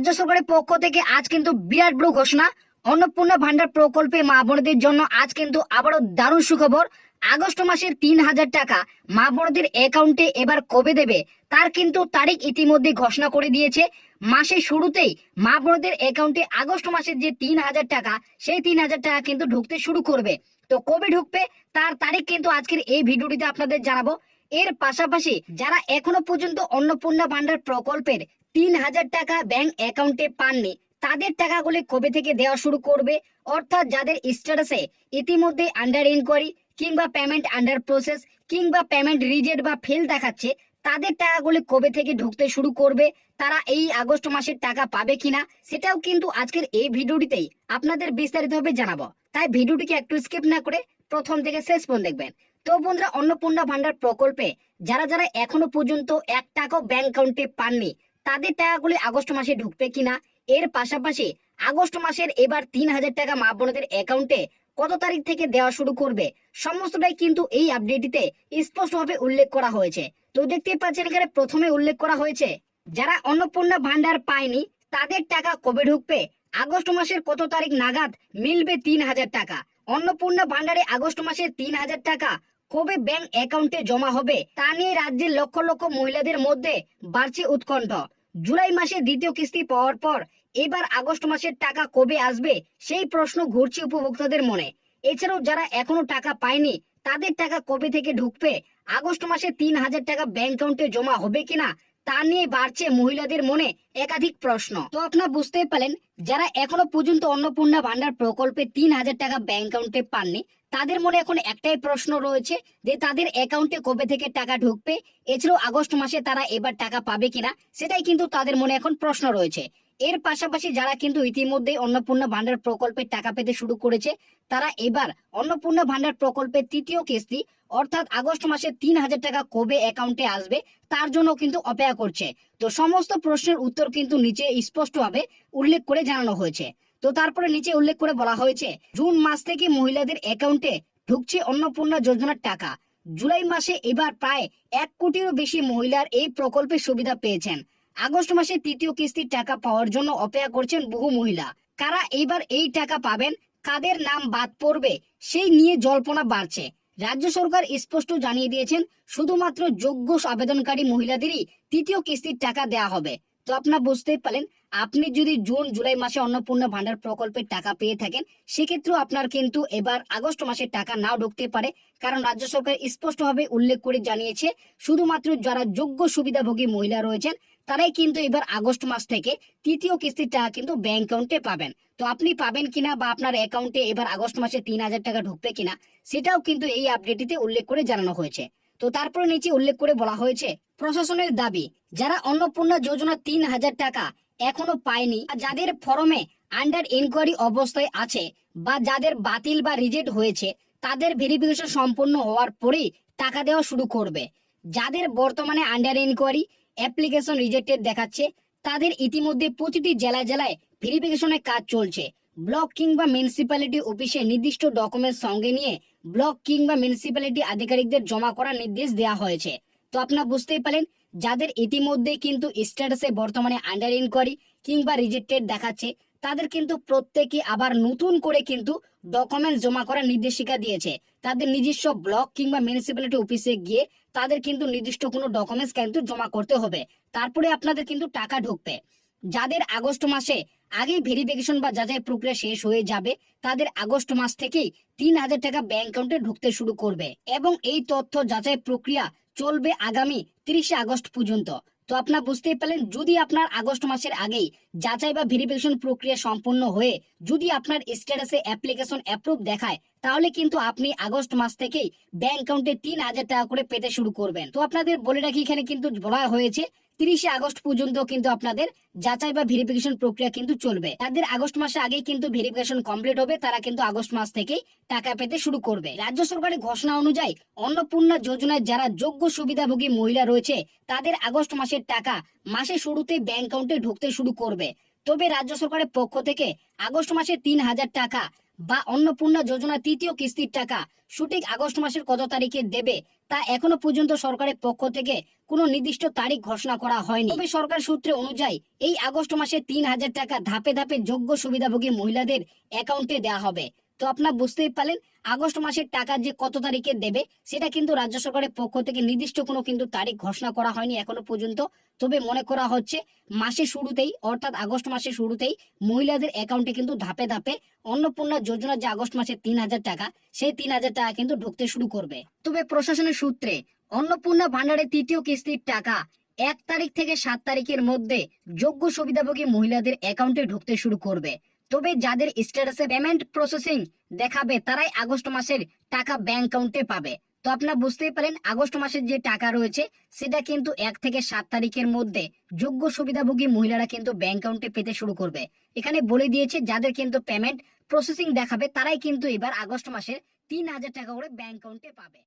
রাজ্য সরকারের পক্ষ থেকে আজ কিন্তু বিরাট বড় ঘোষণা। অন্নপূর্ণা ভান্ডার প্রকল্পে মা বোনদের জন্য আজ কিন্তু আবারও দারুণ সুখবর। আগস্ট মাসের 3,000 টাকা মা বোনদের অ্যাকাউন্টে এবার কবে দেবে তার কিন্তু তারিখ ইতিমধ্যে ঘোষণা করে দিয়েছে। মাসের শুরুতেই মা বোনদের অ্যাকাউন্টে আগস্ট মাসের যে 3,000 টাকা, সেই 3,000 টাকা কিন্তু ঢুকতে শুরু করবে। তো কবে ঢুকবে তার তারিখ কিন্তু আজকের এই ভিডিওটিতে আপনাদের জানাবো। এর পাশাপাশি যারা এখনো পর্যন্ত অন্নপূর্ণা ভান্ডার প্রকল্পের 3,000 টাকা ব্যাংক অ্যাকাউন্টে পাননি, তাদের টাকাগুলি কবে থেকে দেওয়া শুরু করবে, অর্থাৎ যাদের স্ট্যাটাসে ইতিমধ্যে আন্ডার ইনকোয়ারি কিংবা পেমেন্ট আন্ডার প্রসেস কিংবা পেমেন্ট রিজেক্ট বা ফেল দেখাচ্ছে, তাদের টাকাগুলি কবে থেকে ঢুকতে শুরু করবে, তারা এই আগস্ট মাসের টাকা পাবে কিনা, সেটাও কিন্তু আজকের এই ভিডিওটিতেই আপনাদের বিস্তারিতভাবে জানাবো। তাই ভিডিওটিকে একটু স্কিপ না করে প্রথম থেকে শেষ পর্যন্ত দেখবেন। তো বন্ধুরা, অন্নপূর্ণা ভান্ডার প্রকল্পে যারা যারা এখনো পর্যন্ত 1 টাকাও ব্যাংক অ্যাকাউন্টে পাননি, তাদের টাকাগুলি আগস্ট মাসে ঢুকবে কিনা, এর পাশাপাশি আগস্ট মাসের এবার 3,000 টাকা মা বোনদের অ্যাকাউন্টে কত তারিখ থেকে দেওয়া শুরু করবে, সমস্তটাই কিন্তু এই আপডেটটিতে স্পষ্টভাবে উল্লেখ করা হয়েছে। তো দেখতেই পাচ্ছেন এখানে প্রথমে উল্লেখ করা হয়েছে যারা অন্নপূর্ণা ভান্ডার পায়নি তাদের টাকা কবে ঢুকবে, আগস্ট মাসের কত তারিখ নাগাদ মিলবে 3,000 টাকা। অন্নপূর্ণা ভান্ডারে আগস্ট মাসের 3,000 টাকা কবে ব্যাংক অ্যাকাউন্টে জমা হবে তা নিয়ে রাজ্যের লক্ষ লক্ষ মহিলাদের মধ্যে বাড়ছে উৎকণ্ঠ। জুলাই মাসে দ্বিতীয় কিস্তি পাওয়ার পর এবার আগস্ট মাসের টাকা কবে আসবে সেই প্রশ্ন ঘুরছে উপভোক্তাদের মনে। এছাড়াও যারা এখনো টাকা পায়নি তাদের টাকা কবে থেকে ঢুকবে, আগস্ট মাসে 3,000 টাকা ব্যাংক অ্যাকাউন্টে জমা হবে কিনা তা নিয়ে বাড়ছে মহিলাদের মনে একাধিক প্রশ্ন। তো আপনারা বুঝতেই পারলেন, যারা এখনো পর্যন্ত অন্নপূর্ণা ভান্ডার প্রকল্পে 3,000 টাকা ব্যাংক অ্যাকাউন্টে পাননি তাদের মনে এখন একটাই প্রশ্ন রয়েছে যে তাদের অ্যাকাউন্টে কবে থেকে টাকা ঢুকবে, এছাড়াও আগস্ট মাসে তারা এবার টাকা পাবে কিনা, সেটাই কিন্তু তাদের মনে এখন প্রশ্ন রয়েছে। এর পাশাপাশি যারা কিন্তু ইতিমধ্যে অন্নপূর্ণা ভান্ডার প্রকল্পে টাকা পেতে শুরু করেছে, তারা এবার অন্নপূর্ণা ভান্ডার প্রকল্পের তৃতীয় কিস্তি অর্থাৎ আগস্ট মাসে 3,000 টাকা কবে অ্যাকাউন্টে আসবে তার জন্য কিন্তু অপেক্ষা করছে। তো সমস্ত প্রশ্নের উত্তর কিন্তু নিচে স্পষ্টভাবে উল্লেখ করে জানানো হয়েছে। তো তারপরে নিচে উল্লেখ করে বলা হয়েছে জুন মাস থেকে মহিলাদের অ্যাকাউন্টে ঢুকছে অন্নপূর্ণা যোজনার টাকা। জুলাই মাসে এবার প্রায় 1 কোটিরও বেশি মহিলার এই প্রকল্পের সুবিধা পেয়েছেন। আগস্ট মাসে তৃতীয় কিস্তির টাকা পাওয়ার জন্য অপেক্ষা করছেন বহু মহিলা। কারা এইবার এই টাকা পাবেন, কাদের নাম বাদ পড়বে সেই নিয়ে জল্পনা বাড়ছে। রাজ্য সরকার স্পষ্ট জানিয়ে দিয়েছেন শুধুমাত্র যোগ্য আবেদনকারী মহিলাদেরই তৃতীয় কিস্তির টাকা দেওয়া হবে। তো আপনারা বুঝতেই পারলেন, আপনি যদি জুন জুলাই মাসে অন্নপূর্ণা ভান্ডার প্রকল্পের টাকা পেয়ে থাকেন, সেক্ষেত্রেও আপনার কিন্তু এবার আগস্ট মাসের টাকা নাও ঢুকতে পারে, কারণ রাজ্য সরকার স্পষ্টভাবে উল্লেখ করে জানিয়েছে শুধুমাত্র যারা যোগ্য সুবিধাভোগী মহিলা রয়েছেন তারাই কিন্তু এবার আগস্ট মাস থেকে তৃতীয় কিস্তির টাকা কিন্তু ব্যাংক অ্যাকাউন্টে পাবেন। তো আপনি পাবেন কিনা বা আপনার অ্যাকাউন্টে এবার আগস্ট মাসে 3,000 টাকা ঢুকবে কিনা, সেটাও কিন্তু এই আপডেটটিতে উল্লেখ করে জানানো হয়েছে। তো তারপরে নিচে উল্লেখ করে বলা হয়েছে প্রশাসনের দাবি যারা অন্নপূর্ণা যোজনা 3,000 টাকা এখনো পায়নি, যাদের ফর্মে আন্ডার ইনকোয়ারি অবস্থায় আছে বা যাদের বাতিল বা রিজেক্ট হয়েছে, তাদের ভেরিফিকেশন সম্পন্ন হওয়ার পরেই টাকা দেওয়া শুরু করবে। যাদের বর্তমানে আন্ডার ইনকোয়ারি অ্যাপ্লিকেশন রিজেক্টেড দেখাচ্ছে, তাদের ইতিমধ্যে প্রতিটি জেলায় জেলায় ভেরিফিকেশনের কাজ চলছে। ব্লক কিংবা মিউনিসিপ্যালিটি অফিসে নির্দিষ্ট ডকুমেন্ট সঙ্গে নিয়ে ব্লক কিংবা মিউনিসিপ্যালিটি আধিকারিকদের জমা করার নির্দেশ দেওয়া হয়েছে। তো আপনারা বুঝতেই পারেন, যাদের ইতিমধ্যে কিন্তু স্ট্যাটাসে বর্তমানে আন্ডার ইনকোয়ারি কিংবা রিজেক্টেড দেখাচ্ছে, তাদের কিন্তু প্রত্যেকে আবার নতুন করে কিন্তু ডকুমেন্ট জমা করার নির্দেশিকা দিয়েছে। তাদের নিজস্ব ব্লক কিংবা মিউনিসিপ্যালিটি অফিসে গিয়ে তাদের কিন্তু নির্দিষ্ট কোনো ডকুমেন্টস কিন্তু জমা করতে হবে, তারপরে আপনাদের কিন্তু টাকা ঢুকবে। যাদের আগস্ট মাসে আগেই ভেরিফিকেশন বা যাচাই প্রক্রিয়া শেষ হয়ে যাবে, তাদের আগস্ট মাস থেকেই 3,000 টাকা ব্যাংক অ্যাকাউন্টে ঢুকতে শুরু করবে এবং এই তথ্য যাচাই প্রক্রিয়া চলবে আগামী 30 আগস্ট পর্যন্ত। তো আপনারা বুঝতেই পারলেন, যদি আপনার আগস্ট মাসের আগেই যাচাই বা ভেরিফিকেশন প্রক্রিয়া সম্পন্ন হয়ে যদি আপনার স্ট্যাটাসে অ্যাপ্লিকেশন অ্যাপ্রুভ দেখায়, তাহলে কিন্তু আপনি আগস্ট মাস থেকেই ব্যাংক অ্যাকাউন্টে 3,000 টাকা করে পেতে শুরু করবেন। তো আপনাদের বলে রাখি, এখানে কিন্তু বলা হয়েছে 30 আগস্ট পর্যন্ত কিন্তু আপনাদের যাচাই বা ভেরিফিকেশন প্রক্রিয়া কিন্তু চলবে। তাদের আগস্ট মাসে আগেই কিন্তু ভেরিফিকেশন কমপ্লিট হবে, তারা কিন্তু আগস্ট মাস থেকেই টাকা পেতে শুরু করবে। রাজ্য সরকারের ঘোষণা অনুযায়ী অন্নপূর্ণা যোজনায় যারা যোগ্য সুবিধাভোগী মহিলা রয়েছে, তাদের আগস্ট মাসের টাকা মাসের শুরুতে ব্যাংক অ্যাকাউন্টে ঢুকতে শুরু করবে। তবে রাজ্য সরকারের পক্ষ থেকে আগস্ট মাসে 3,000 টাকা বা অন্নপূর্ণা যোজনা তৃতীয় কিস্তির টাকা সঠিক আগস্ট মাসের কত তারিখে দেবে তা এখনো পর্যন্ত সরকারের পক্ষ থেকে কোনো নির্দিষ্ট তারিখ ঘোষণা করা হয়নি। তবে সরকার সূত্রে অনুযায়ী এই আগস্ট মাসে 3,000 টাকা ধাপে ধাপে যোগ্য সুবিধাভোগী মহিলাদের অ্যাকাউন্টে দেওয়া হবে। তো আপনারা বুঝতেই পারলেন আগস্ট মাসের টাকা যে কত তারিখে দেবে সেটা কিন্তু রাজ্য সরকারের পক্ষ থেকে নির্দিষ্ট কোনো কিন্তু তারিখ ঘোষণা করা হয়নি এখনো পর্যন্ত। তবে মনে করা হচ্ছে মাসের শুরুতেই অর্থাৎ আগস্ট মাসের শুরুতেই মহিলাদের অ্যাকাউন্টে কিন্তু ধাপে ধাপে অন্নপূর্ণা যোজনা যে আগস্ট মাসে 3,000 টাকা সেই 3,000 টাকা কিন্তু ঢুকতে শুরু করবে। তবে প্রশাসনের সূত্রে অন্নপূর্ণা ভান্ডারের তৃতীয় কিস্তির টাকা 1 তারিখ থেকে 7 তারিখের মধ্যে যোগ্য সুবিধাভোগী মহিলাদের অ্যাকাউন্টে ঢুকতে শুরু করবে। তবে যাদের স্ট্যাটাসে পেমেন্ট প্রসেসিং দেখাবে তারাই আগস্ট মাসের টাকা ব্যাংক অ্যাকাউন্টে পাবে। তো আপনারা বুঝতেই পারেন আগস্ট মাসের যে টাকা রয়েছে সেটা কিন্তু 1 থেকে 7 তারিখের মধ্যে যোগ্য সুবিধাভোগী মহিলারা কিন্তু ব্যাংক অ্যাকাউন্টে পেতে শুরু করবে। এখানে বলে দিয়েছে যাদের কিন্তু পেমেন্ট প্রসেসিং দেখাবে তারাই কিন্তু এবার আগস্ট মাসের 3,000 টাকা করে ব্যাংক অ্যাকাউন্টে পাবে।